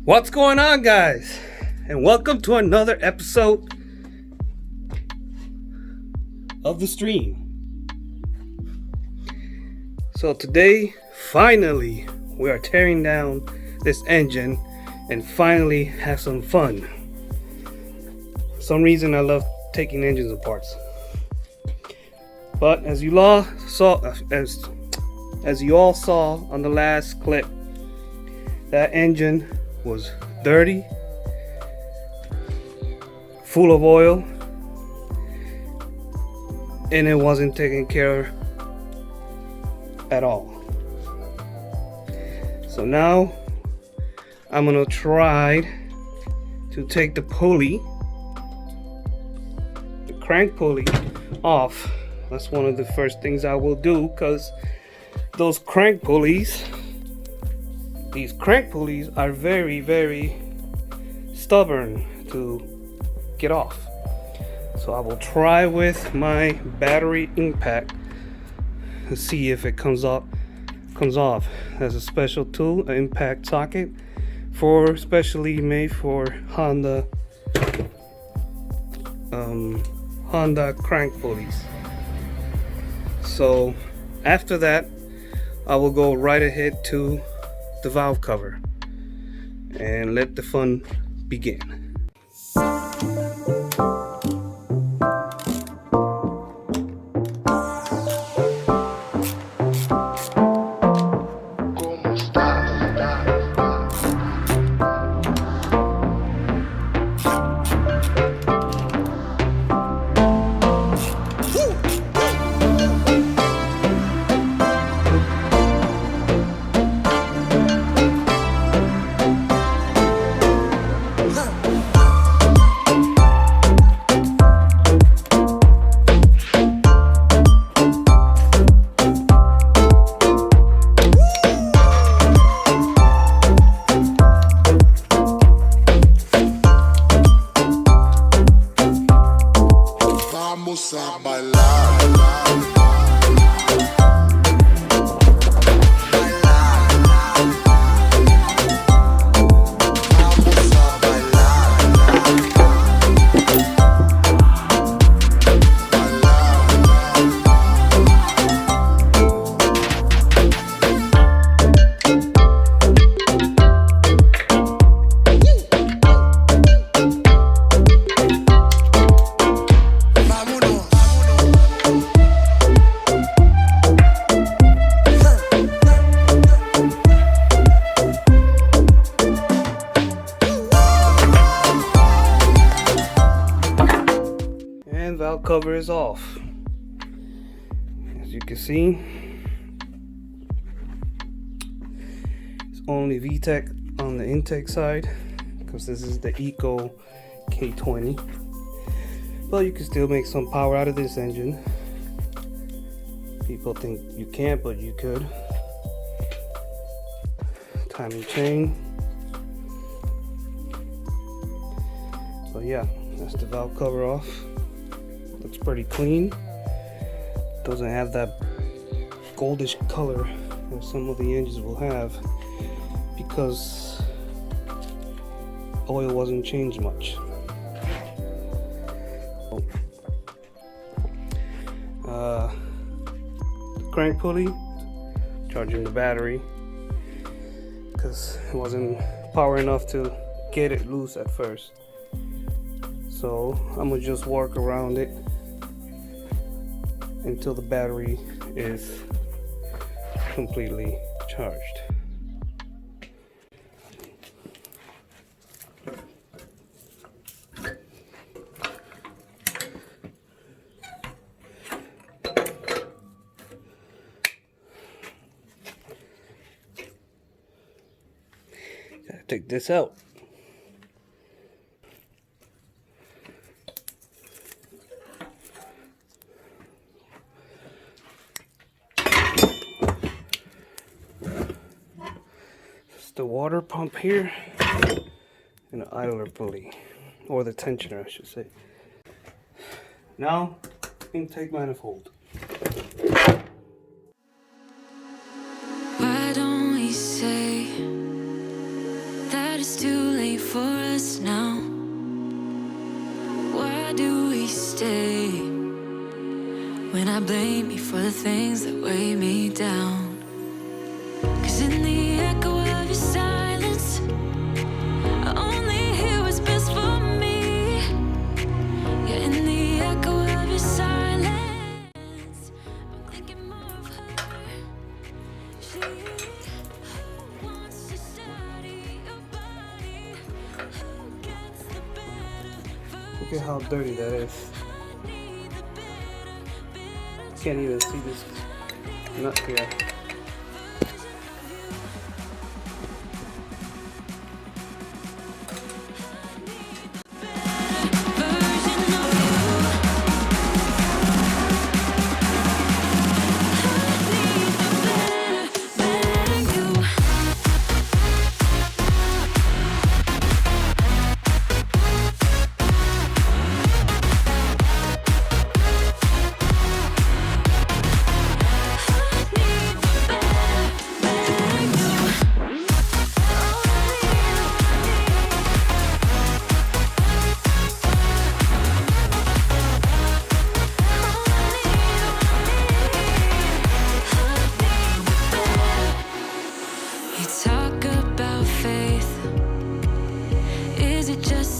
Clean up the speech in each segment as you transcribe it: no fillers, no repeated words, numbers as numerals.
What's going on, guys? And welcome to another episode of the stream. So today, finally, we are tearing down this engine and finally have some fun. For some reason I love taking engines apart. But as you all saw on the last clip, that engine was dirty, full of oil, and it wasn't taken care of at all. So now I'm gonna try to take the pulley, the crank pulley, off. That's one of the first things I will do, because those crank pulleys, these crank pulleys are very, very stubborn to get off. So I will try with my battery impact to see if it comes off. There's a special tool, an impact socket, specially made for Honda crank pulleys. So after that, I will go right ahead to the valve cover and let the fun begin. Valve cover is off. As you can see, it's only VTec on the intake side, because this is the Eco K20. But you can still make some power out of this engine. People think you can't, but you could. Timing chain. So yeah, that's the valve cover off. Looks pretty clean. Doesn't have that goldish color that some of the engines will have, because oil wasn't changed much. The crank pulley, charging the battery, because it wasn't power enough to get it loose at first. So I'm gonna just work around it until the battery is completely charged. Gotta take this out. The water pump here and the idler pulley, or the tensioner I should say. Now intake manifold. Why don't we say that it's too us now? Why do we stay when I blame you for the things that weigh me down? 'Cause in the echo of your silence, I only hear what's best for me. Yeah, in the echo of your silence, I'm thinking more of her. She wants to study your body. Who gets the better Look at how dirty that is. Can't even see this nut here.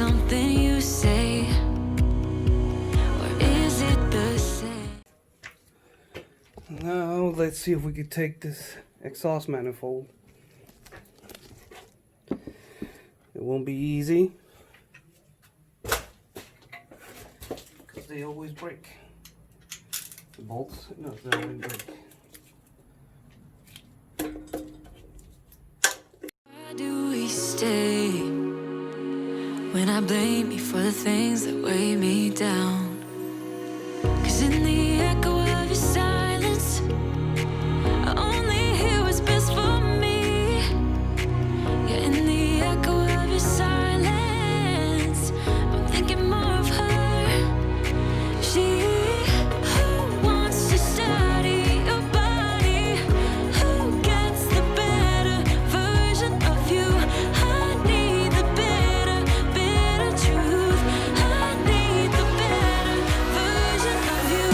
something you say, or is it the same? Now let's see if we can take this exhaust manifold. It won't be easy because they always break. The bolts, no, they always break. Why do we stay when I blame you for the things that weigh me down? 'Cause in the echo of your silence, I only hear what's best for me. Yeah, in the echo of your silence, I'm thinking more of her. She who wants to study your body, who gets the better version of you. I need the bitter, bitter truth. I need the better version of you.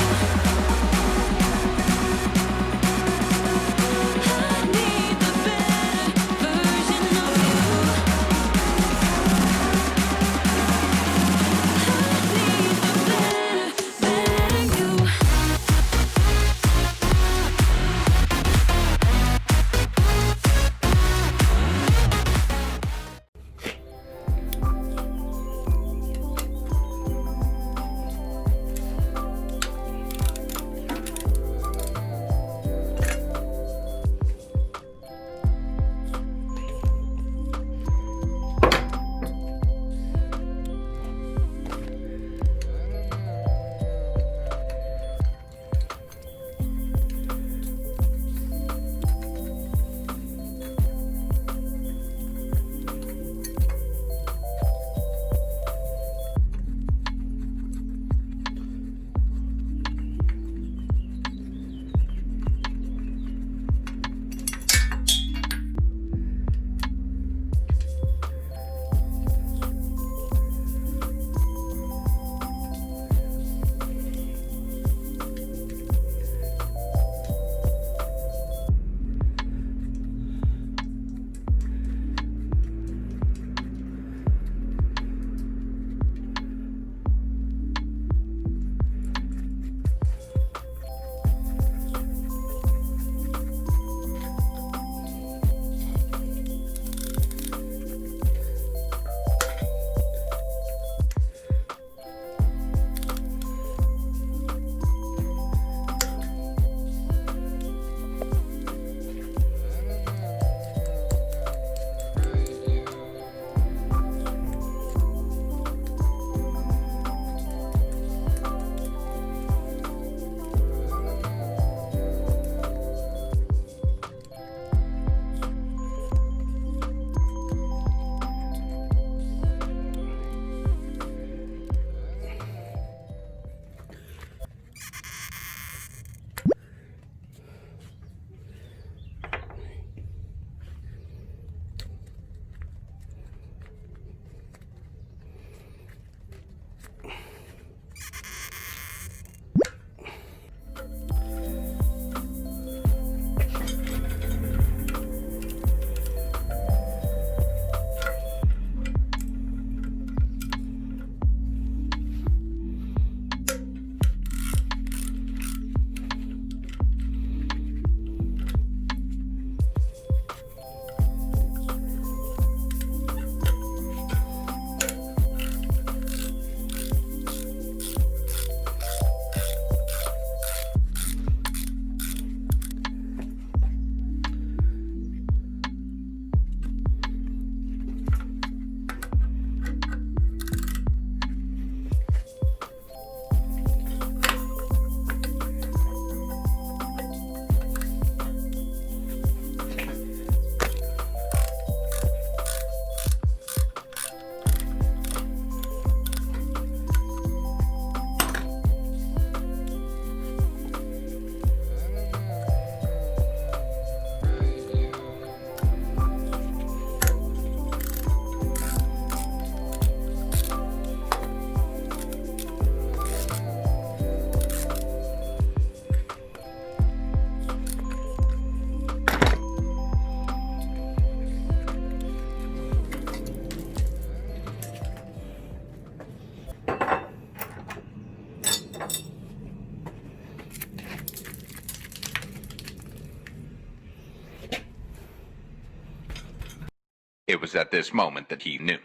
It was at this moment that he knew.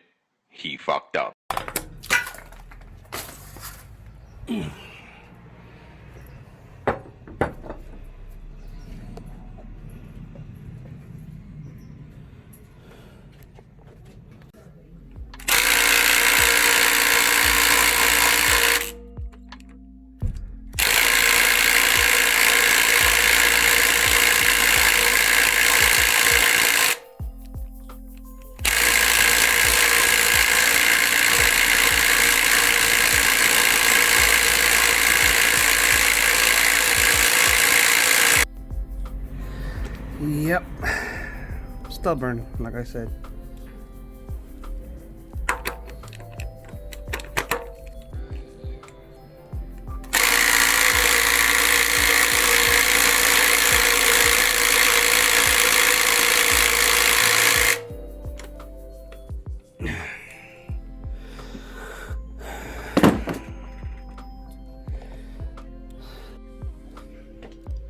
He fucked up. Yep, stubborn, like I said.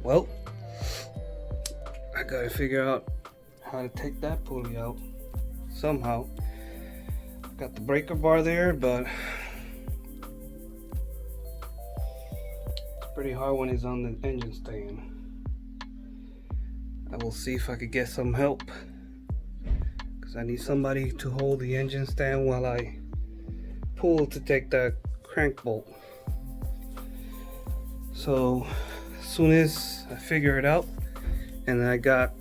Well, I gotta figure out how to take that pulley out somehow. Got the breaker bar there, but it's pretty hard when it's on the engine stand. I will see if I could get some help, because I need somebody to hold the engine stand while I pull to take that crank bolt. So as soon as I figure it out and I got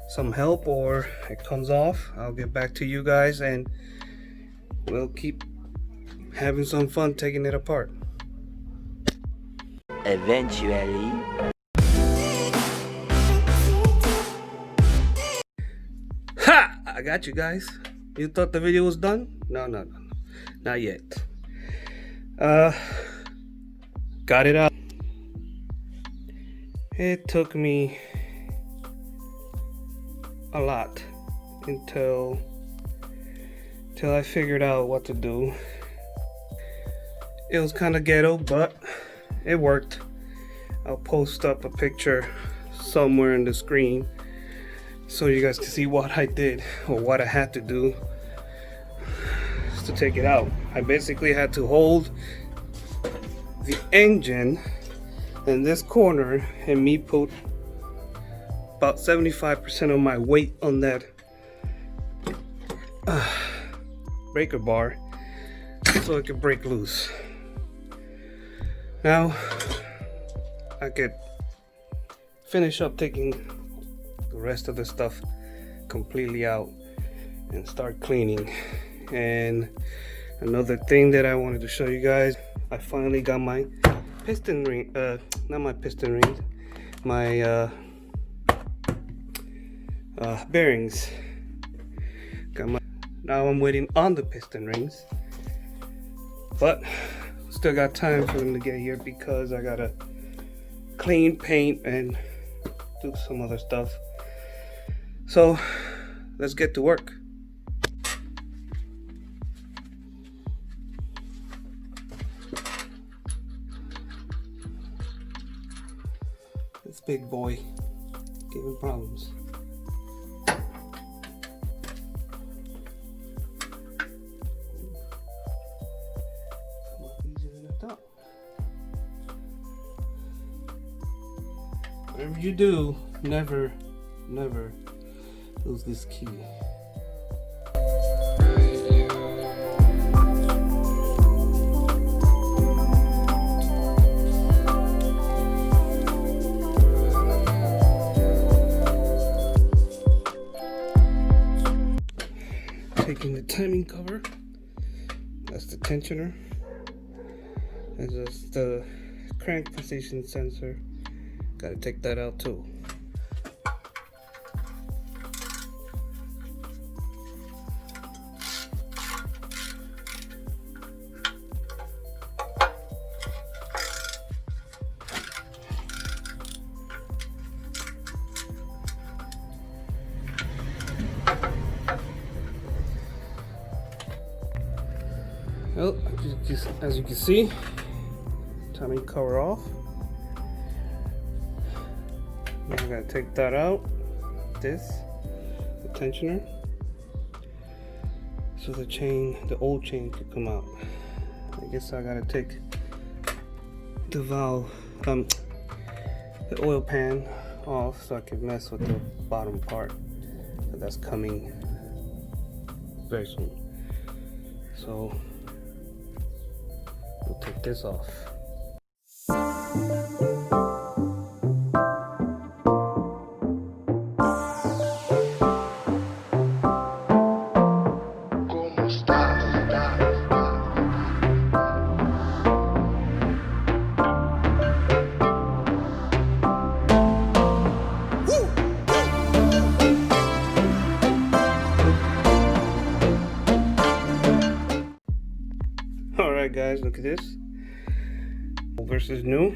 some help or it comes off, I'll get back to you guys and we'll keep having some fun taking it apart. Eventually. Ha! I got you guys. You thought the video was done? No, not yet. Got it out. It took me a lot until I figured out what to do. It was kind of ghetto, but it worked. I'll post up a picture somewhere in the screen so you guys can see what I did or what I had to do to take it out. I basically had to hold the engine in this corner and me put about 75% of my weight on that breaker bar so it could break loose. Now I could finish up taking the rest of the stuff completely out and start cleaning. And another thing that I wanted to show you guys, I finally got my piston ring, not my piston rings, my bearings. Now I'm waiting on the piston rings, but still got time for them to get here because I gotta clean, paint, and do some other stuff. So let's get to work. This big boy giving problems. Whatever you do, never lose this key. Taking the timing cover, that's the tensioner, and just the crank position sensor. Gotta take that out too. Well, as you can see, timing cover off. Now I gotta take that out. This tensioner, so the old chain could come out. I guess I gotta take the valve, the oil pan off so I can mess with the bottom part. But that's coming very soon. So we'll take this off. Alright guys, look at this. Old versus new.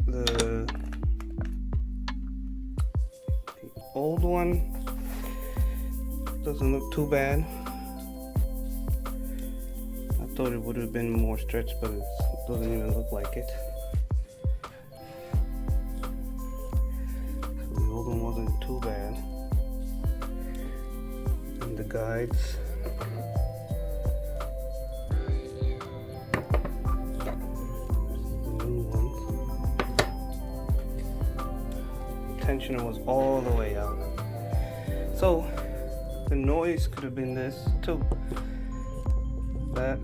The old one doesn't look too bad. I thought it would have been more stretched, but it doesn't even look like it. So the old one wasn't too bad. And the guides. Tensioner was all the way out, so the noise could have been this too. That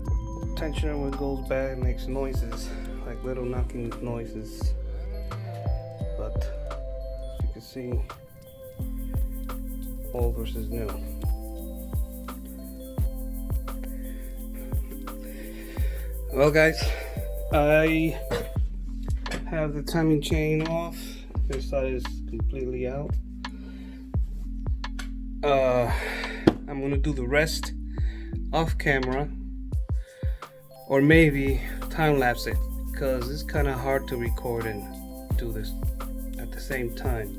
tensioner, when it goes bad, it makes noises, like little knocking noises. But as you can see, old versus new. Well guys, I have the timing chain off. This side is completely out. I'm gonna do the rest off camera, or maybe time lapse it, because it's kind of hard to record and do this at the same time.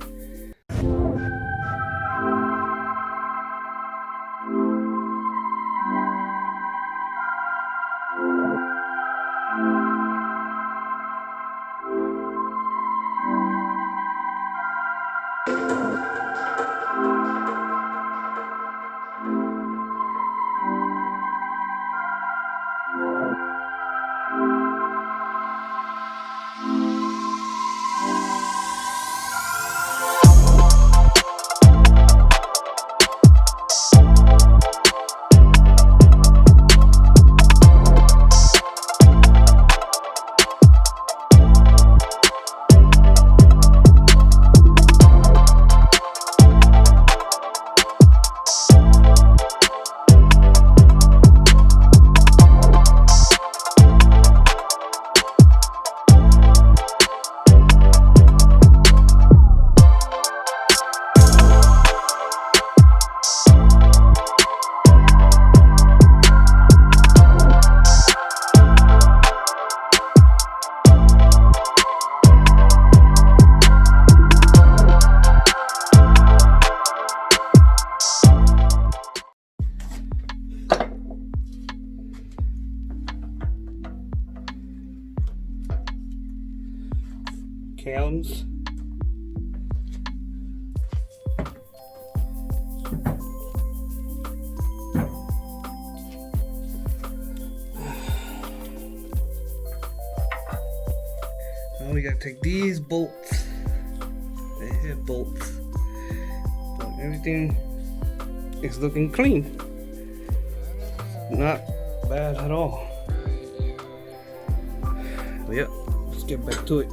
Cams. Now we gotta take these bolts, the head bolts. So everything is looking clean. Not bad at all. But yeah, let's get back to it.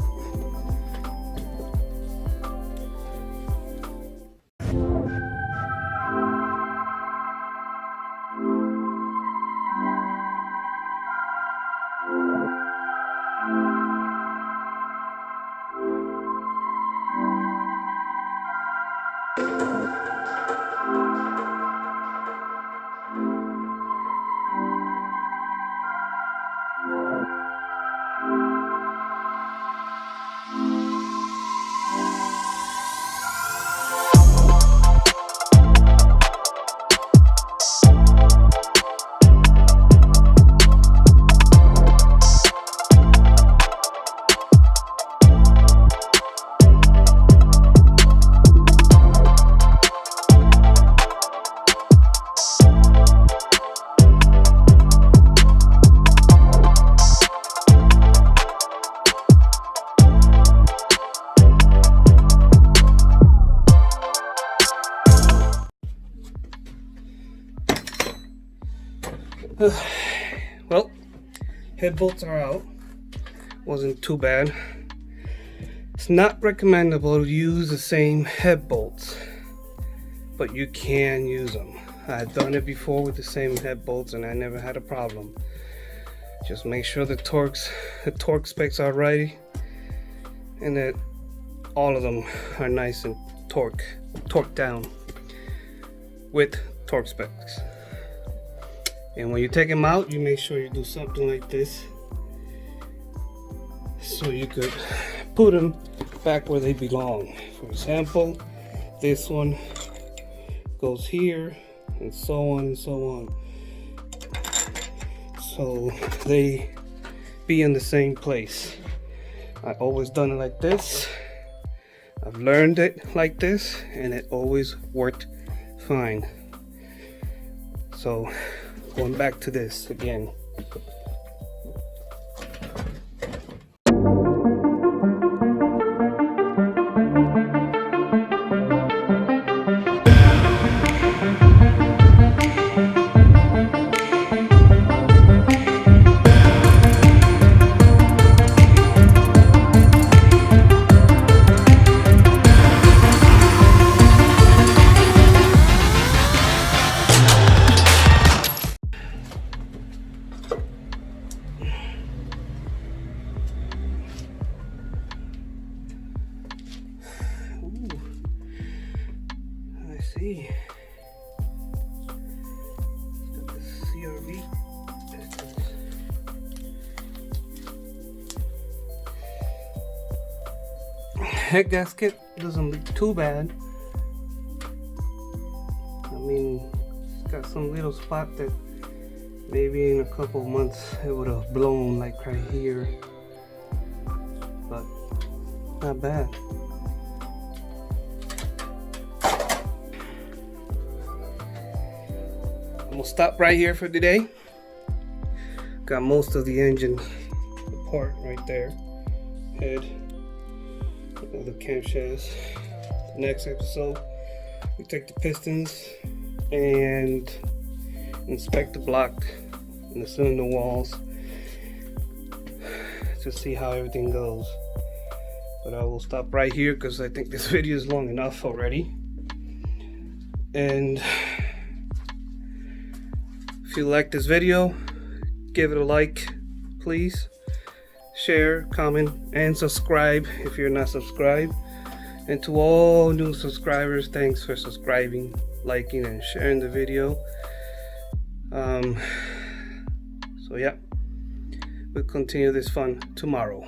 Well, head bolts are out. Wasn't too bad. It's not recommendable to use the same head bolts, but you can use them. I've done it before with the same head bolts and I never had a problem. Just make sure the torque specs are right and that all of them are nice and torqued down with torque specs. And when you take them out, you make sure you do something like this so you could put them back where they belong. For example, this one goes here and so on and so on, so they be in the same place. I always done it like this. I've learned it like this and it always worked fine. So going back to this again. See, got the CRV. Head gasket doesn't look too bad. I mean, it's got some little spot that maybe in a couple of months it would have blown, like right here, but not bad. We'll stop right here for today. Got most of the engine part right there. Head, the camshafts. The next episode, we take the pistons and inspect the block and the cylinder walls to see how everything goes. But I will stop right here because I think this video is long enough already. And if you like this video, give it a like, please. Share, comment, and subscribe if you're not subscribed. And to all new subscribers, thanks for subscribing, liking, and sharing the video. So yeah, we'll continue this fun tomorrow.